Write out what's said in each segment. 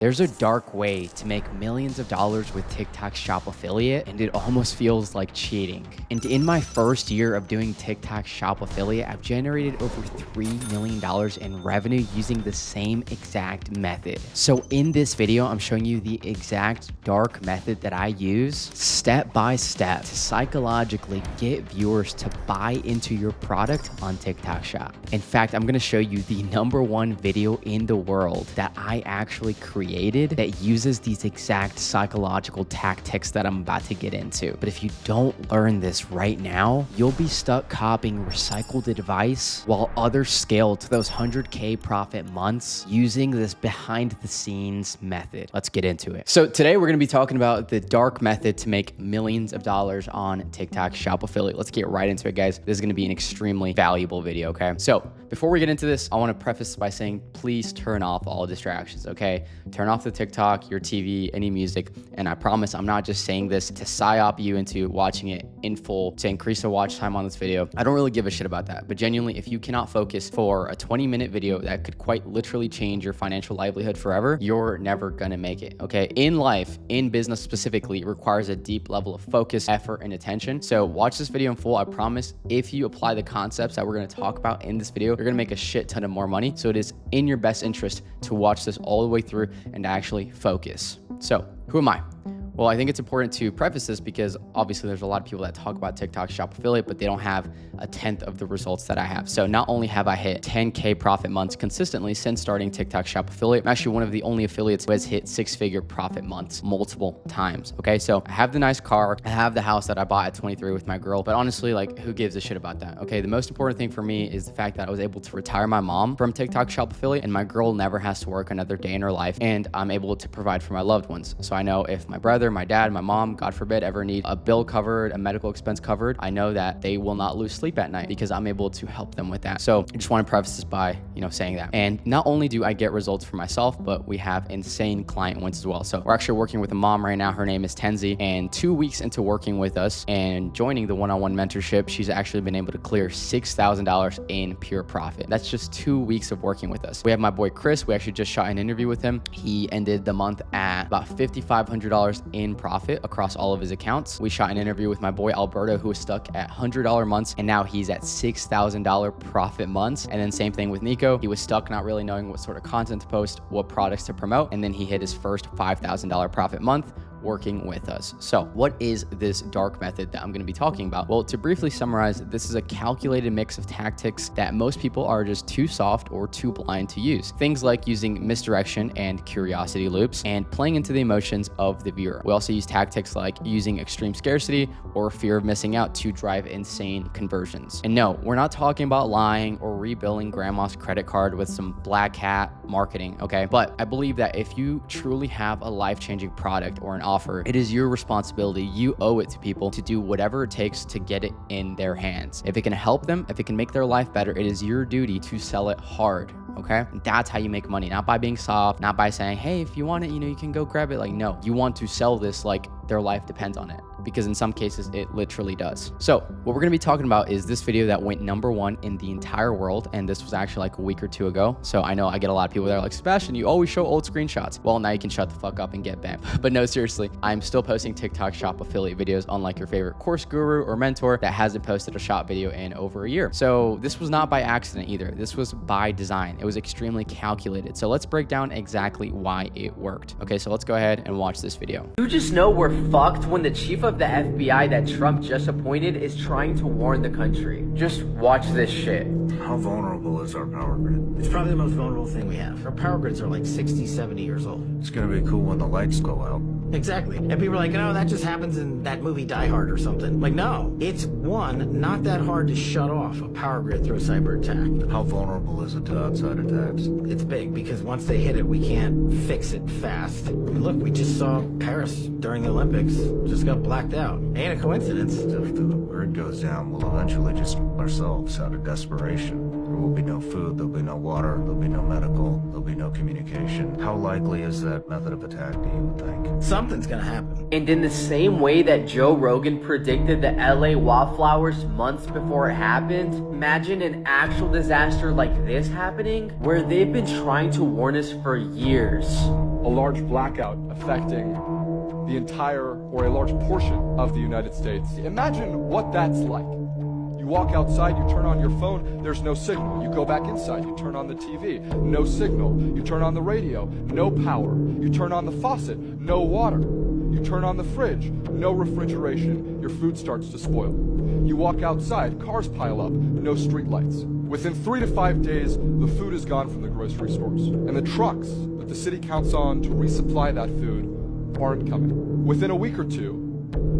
There's a dark way to make millions of dollars with TikTok Shop Affiliate, and it almost feels like cheating. And in my first year of doing TikTok Shop Affiliate, I've generated over $3 million in revenue using the same exact method. So in this video, I'm showing you the exact dark method that I use step by step to psychologically get viewers to buy into your product on TikTok Shop. In fact, I'm gonna show you the #1 video in the world that I actually created that uses these exact psychological tactics that I'm about to get into. But if you don't learn this right now, you'll be stuck copying recycled advice while others scale to those 100K profit months using this behind the scenes method. Let's get into it. So today we're gonna be talking about the dark method to make millions of dollars on TikTok Shop Affiliate. Let's get right into it, guys. This is gonna be an extremely valuable video, okay? So before we get into this, I wanna preface by saying, please turn off all distractions, okay? Turn off the TikTok, your TV, any music. And I promise I'm not just saying this to psyop you into watching it in full to increase the watch time on this video. I don't really give a shit about that. But genuinely, if you cannot focus for a 20-minute video that could quite literally change your financial livelihood forever, you're never gonna make it, okay? In life, in business specifically, it requires a deep level of focus, effort, and attention. So watch this video in full. I promise if you apply the concepts that we're gonna talk about in this video, you're gonna make a shit ton of more money. So it is in your best interest to watch this all the way through and actually focus. So who am I? Well, I think it's important to preface this because obviously there's a lot of people that talk about TikTok Shop Affiliate, but they don't have a 10th of the results that I have. So not only have I hit 10K profit months consistently since starting TikTok Shop Affiliate, I'm actually one of the only affiliates who has hit 6-figure profit months multiple times. Okay, so I have the nice car, I have the house that I bought at 23 with my girl, but honestly, like, who gives a shit about that? Okay, the most important thing for me is the fact that I was able to retire my mom from TikTok Shop Affiliate, and my girl never has to work another day in her life, and I'm able to provide for my loved ones. So I know if my brother, my dad, my mom, God forbid, ever need a bill covered, a medical expense covered, I know that they will not lose sleep at night because I'm able to help them with that. So I just want to preface this by, saying that. And not only do I get results for myself, but we have insane client wins as well. So we're actually working with a mom right now. Her name is Tenzi, and 2 weeks into working with us and joining the one-on-one mentorship, she's actually been able to clear $6,000 in pure profit. That's just 2 weeks of working with us. We have my boy Chris. We actually just shot an interview with him. He ended the month at about $5,500 in profit across all of his accounts. We shot an interview with my boy Alberto, who was stuck at $100 months, and now he's at $6,000 profit months. And then same thing with Nico. He was stuck not really knowing what sort of content to post, what products to promote, and then he hit his first $5,000 profit month working with us. So what is this dark method that I'm going to be talking about? Well, to briefly summarize, this is a calculated mix of tactics that most people are just too soft or too blind to use. Things like using misdirection and curiosity loops and playing into the emotions of the viewer. We also use tactics like using extreme scarcity or fear of missing out to drive insane conversions. And no, we're not talking about lying or rebilling grandma's credit card with some black hat marketing, okay? But I believe that if you truly have a life-changing product or an offer, it is your responsibility. You owe it to people to do whatever it takes to get it in their hands. If it can help them, if it can make their life better, it is your duty to sell it hard. Okay, that's how you make money, not by being soft, not by saying, hey, if you want it, you can go grab it. Like, no, you want to sell this like their life depends on it, because in some cases it literally does. So what we're gonna be talking about is this video that went #1 in the entire world, and this was actually like a week or two ago. So I know I get a lot of people that are like, Sebastian, you always show old screenshots. Well, now you can shut the fuck up and get banned. But no, seriously, I'm still posting TikTok Shop Affiliate videos, unlike your favorite course guru or mentor that hasn't posted a shop video in over a year. So this was not by accident either. This was by design. It was extremely calculated. So let's break down exactly why it worked. Okay, so let's go ahead and watch this video. You just know we're fucked when the chief of the FBI that Trump just appointed is trying to warn the country. Just watch this shit. How vulnerable is our power grid? It's probably the most vulnerable thing we have. Our power grids are like 60, 70 years old. It's gonna be cool when the lights go out. Exactly. And people are like, oh, that just happens in that movie Die Hard or something. Like, no. It's, one, not that hard to shut off a power grid through a cyber attack. How vulnerable is it to outside attacks? It's big, because once they hit it, we can't fix it fast. I mean, look, we just saw Paris during the Olympics. Just got blacked out. Ain't a coincidence. If the grid goes down, we'll eventually just ourselves out of desperation. will be no food, there'll be no water, there'll be no medical, there'll be no communication. How likely is that method of attack, do you think? Something's gonna happen. And in the same way that Joe Rogan predicted the LA wildflowers months before it happened, imagine an actual disaster like this happening, where they've been trying to warn us for years. A large blackout affecting the entire or a large portion of the United States. Imagine what that's like. You walk outside, you turn on your phone, there's no signal. You go back inside, you turn on the TV, no signal. You turn on the radio, no power. You turn on the faucet, no water. You turn on the fridge, no refrigeration. Your food starts to spoil. You walk outside, cars pile up, no streetlights. Within 3 to 5 days, the food is gone from the grocery stores. And the trucks that the city counts on to resupply that food aren't coming. Within a week or two,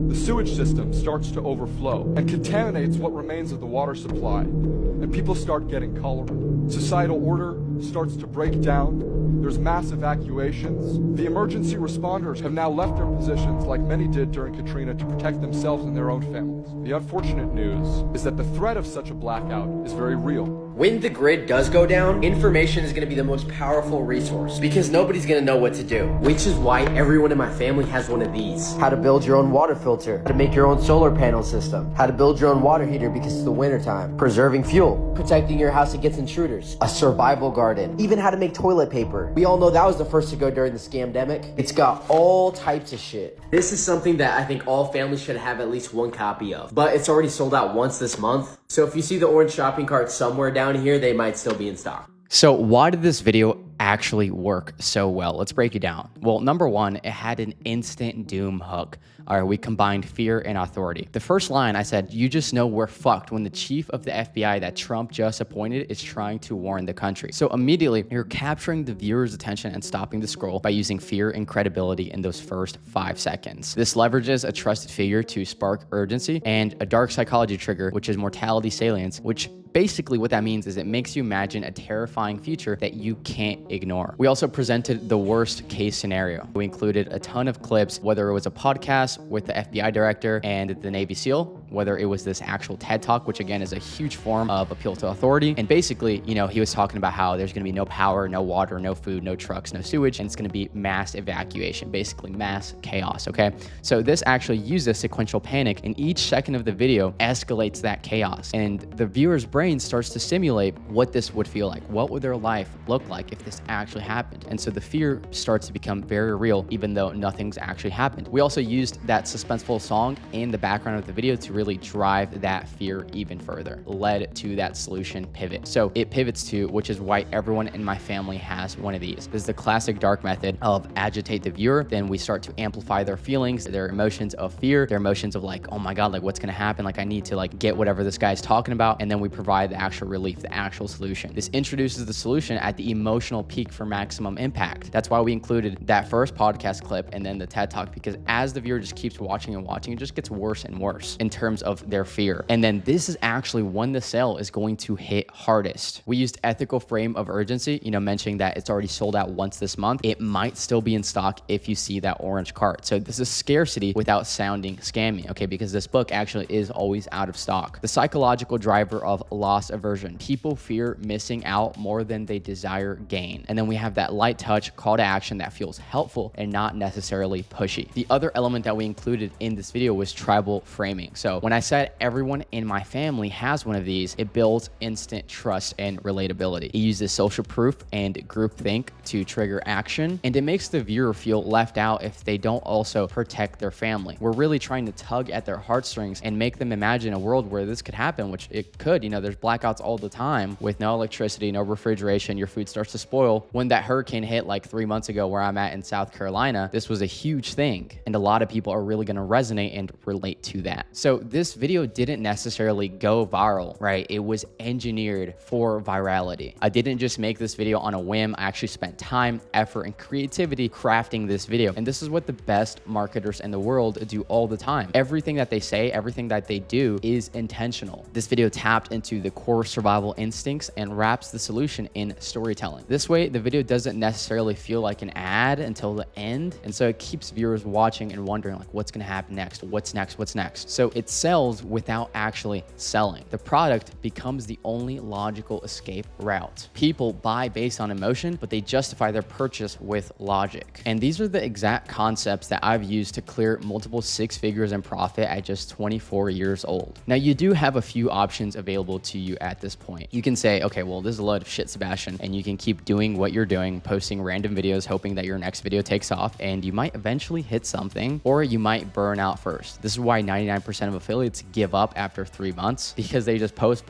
the sewage system starts to overflow and contaminates what remains of the water supply, and people start getting cholera. Societal order starts to break down. There's mass evacuations. The emergency responders have now left their positions, like many did during Katrina, to protect themselves and their own families. The unfortunate news is that the threat of such a blackout is very real. When the grid does go down, information is going to be the most powerful resource because nobody's going to know what to do. Which is why everyone in my family has one of these. How to build your own water filter, how to make your own solar panel system, how to build your own water heater because it's the wintertime, preserving fuel, protecting your house against intruders, a survival garden, even how to make toilet paper. We all know that was the first to go during the scamdemic. It's got all types of shit. This is something that I think all families should have at least one copy of, but it's already sold out once this month. So if you see the orange shopping cart somewhere down here, they might still be in stock. So why did this video actually work so well? Let's break it down. Well, number one, it had an instant doom hook. All right, we combined fear and authority. The first line I said, you just know we're fucked when the chief of the FBI that Trump just appointed is trying to warn the country. So immediately you're capturing the viewer's attention and stopping the scroll by using fear and credibility in those first 5 seconds. This leverages a trusted figure to spark urgency and a dark psychology trigger, which is mortality salience, which basically what that means is it makes you imagine a terrifying future that you can't ignore. We also presented the worst case scenario. We included a ton of clips, whether it was a podcast with the FBI director and the Navy SEAL, whether it was this actual TED Talk, which again is a huge form of appeal to authority. And basically, you know, he was talking about how there's gonna be no power, no water, no food, no trucks, no sewage, and it's gonna be mass evacuation, basically mass chaos, okay? So this actually uses sequential panic, and each second of the video escalates that chaos. And the viewer's brain starts to simulate what this would feel like. What would their life look like if this actually happened? And so the fear starts to become very real, even though nothing's actually happened. We also used that suspenseful song in the background of the video to really drive that fear even further, led to that solution pivot. So it pivots to, which is why everyone in my family has one of these. This is the classic dark method of agitate the viewer. Then we start to amplify their feelings, their emotions of fear, their emotions of like, oh my God, like what's gonna happen? Like I need to like get whatever this guy's talking about. And then we provide the actual relief, the actual solution. This introduces the solution at the emotional peak for maximum impact. That's why we included that first podcast clip and then the TED Talk, because as the viewer just keeps watching and watching, it just gets worse and worse in terms of their fear. And then this is actually when the sale is going to hit hardest. We used ethical frame of urgency, you know, mentioning that it's already sold out once this month. It might still be in stock if you see that orange cart. So this is scarcity without sounding scammy, okay? Because this book actually is always out of stock. The psychological driver of loss aversion. People fear missing out more than they desire gain. And then we have that light touch call to action that feels helpful and not necessarily pushy. The other element that we included in this video was tribal framing. So when I said everyone in my family has one of these, it builds instant trust and relatability. It uses social proof and groupthink to trigger action, and it makes the viewer feel left out if they don't also protect their family. We're really trying to tug at their heartstrings and make them imagine a world where this could happen, which it could. You know, there's blackouts all the time with no electricity, no refrigeration, your food starts to spoil. When that hurricane hit like 3 months ago where I'm at in South Carolina, this was a huge thing, and a lot of people are really gonna resonate and relate to that. So this video didn't necessarily go viral, right? It was engineered for virality. I didn't just make this video on a whim. I actually spent time, effort, and creativity crafting this video. And this is what the best marketers in the world do all the time. Everything that they say, everything that they do is intentional. This video tapped into the core survival instincts and wraps the solution in storytelling. This way, the video doesn't necessarily feel like an ad until the end. And so it keeps viewers watching and wondering like, what's gonna happen next? What's next? What's next? So it's sells without actually selling. The product becomes the only logical escape route. People buy based on emotion, but they justify their purchase with logic. And these are the exact concepts that I've used to clear multiple six figures in profit at just 24 years old. Now, you do have a few options available to you at this point. You can say, okay, well, this is a load of shit, Sebastian, and you can keep doing what you're doing, posting random videos, hoping that your next video takes off, and you might eventually hit something, or you might burn out first. This is why 99% of affiliates give up after 3 months, because they just post.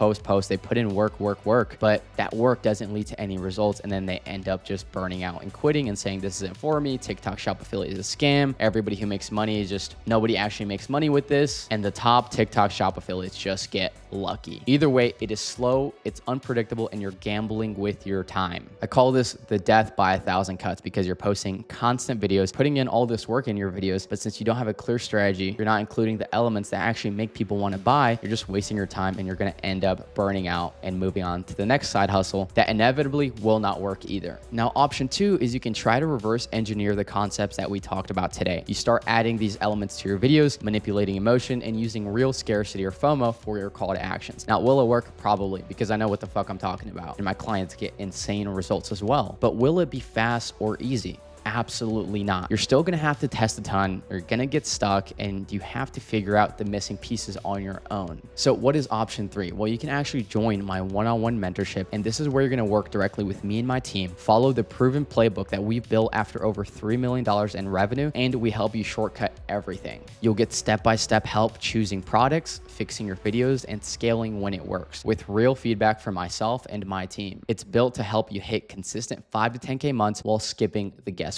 They put in work, but that work doesn't lead to any results, and then they end up just burning out and quitting and saying, this isn't for me. TikTok Shop Affiliate is a scam. Everybody who makes money is just, nobody actually makes money with this. And the top TikTok Shop affiliates just get lucky. Either way, it is slow, it's unpredictable, and you're gambling with your time. I call this the death by 1,000 cuts, because you're posting constant videos, putting in all this work in your videos, but since you don't have a clear strategy, you're not including the elements that actually make people want to buy, you're just wasting your time, and you're going to end up burning out and moving on to the next side hustle that inevitably will not work either. Now, option 2 is you can try to reverse engineer the concepts that we talked about today. You start adding these elements to your videos, manipulating emotion, and using real scarcity or FOMO for your call to actions. Now, will it work? Probably, because I know what the fuck I'm talking about, and my clients get insane results as well. But will it be fast or easy? Absolutely not. You're still going to have to test a ton. You're going to get stuck, and you have to figure out the missing pieces on your own. So what is option 3? Well, you can actually join my one-on-one mentorship, and this is where you're going to work directly with me and my team, follow the proven playbook that we've built after over $3 million in revenue, and we help you shortcut everything. You'll get step-by-step help choosing products, fixing your videos, and scaling when it works, with real feedback from myself and my team. It's built to help you hit consistent 5 to 10K months while skipping the guesswork.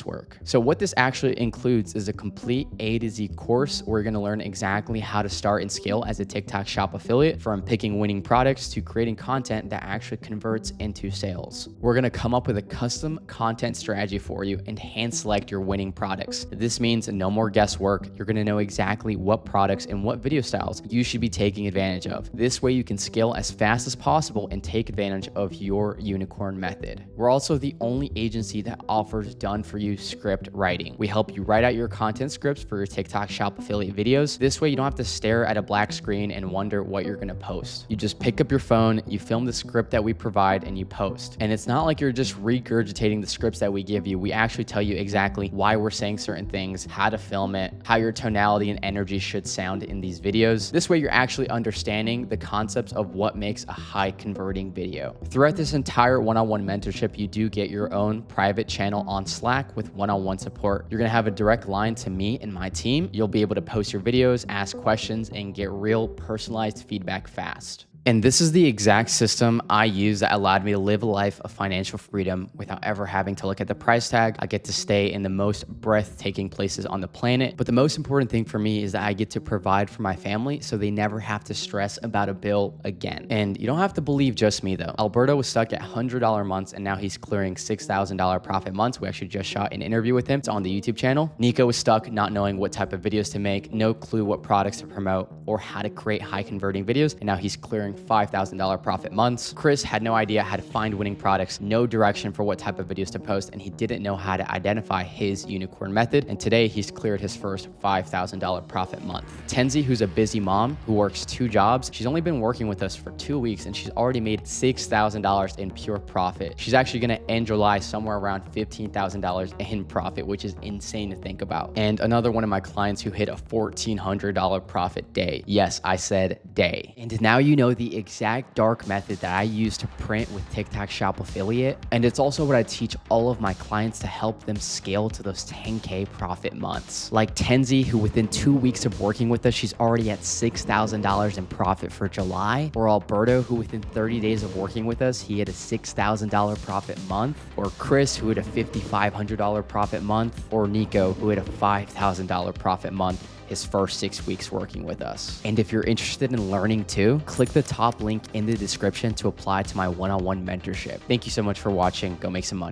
So what this actually includes is a complete A to Z course where you're going to learn exactly how to start and scale as a TikTok Shop affiliate, from picking winning products to creating content that actually converts into sales. We're going to come up with a custom content strategy for you and hand select your winning products. This means no more guesswork. You're going to know exactly what products and what video styles you should be taking advantage of. This way you can scale as fast as possible and take advantage of your unicorn method. We're also the only agency that offers done for you script writing. We help you write out your content scripts for your TikTok Shop affiliate videos. This way you don't have to stare at a black screen and wonder what you're going to post. You just pick up your phone, you film the script that we provide, and you post. And it's not like you're just regurgitating the scripts that we give you. We actually tell you exactly why we're saying certain things, how to film it, how your tonality and energy should sound in these videos. This way you're actually understanding the concepts of what makes a high converting video. Throughout this entire one-on-one mentorship, you do get your own private channel on Slack with one-on-one support. You're going to have a direct line to me and my team. You'll be able to post your videos, ask questions, and get real personalized feedback fast. And this is the exact system I use that allowed me to live a life of financial freedom without ever having to look at the price tag. I get to stay in the most breathtaking places on the planet. But the most important thing for me is that I get to provide for my family so they never have to stress about a bill again. And you don't have to believe just me though. Alberto was stuck at $100 months, and now he's clearing $6,000 profit months. We actually just shot an interview with him. It's on the YouTube channel. Nico was stuck not knowing what type of videos to make, no clue what products to promote or how to create high converting videos. And now he's clearing $5,000 profit months. Chris had no idea how to find winning products, no direction for what type of videos to post, and he didn't know how to identify his unicorn method. And today he's cleared his first $5,000 profit month. Tenzi, who's a busy mom who works 2 jobs, she's only been working with us for 2 weeks and she's already made $6,000 in pure profit. She's actually going to end July somewhere around $15,000 in profit, which is insane to think about. And another one of my clients who hit a $1,400 profit day. Yes, I said day. And now you know the exact dark method that I use to print with TikTok Shop affiliate. And it's also what I teach all of my clients to help them scale to those 10K profit months. Like Tenzi, who within 2 weeks of working with us, she's already at $6,000 in profit for July. Or Alberto, who within 30 days of working with us, he had a $6,000 profit month. Or Chris, who had a $5,500 profit month. Or Nico, who had a $5,000 profit month his first 6 weeks working with us. And if you're interested in learning too, click the top link in the description to apply to my one-on-one mentorship. Thank you so much for watching. Go make some money.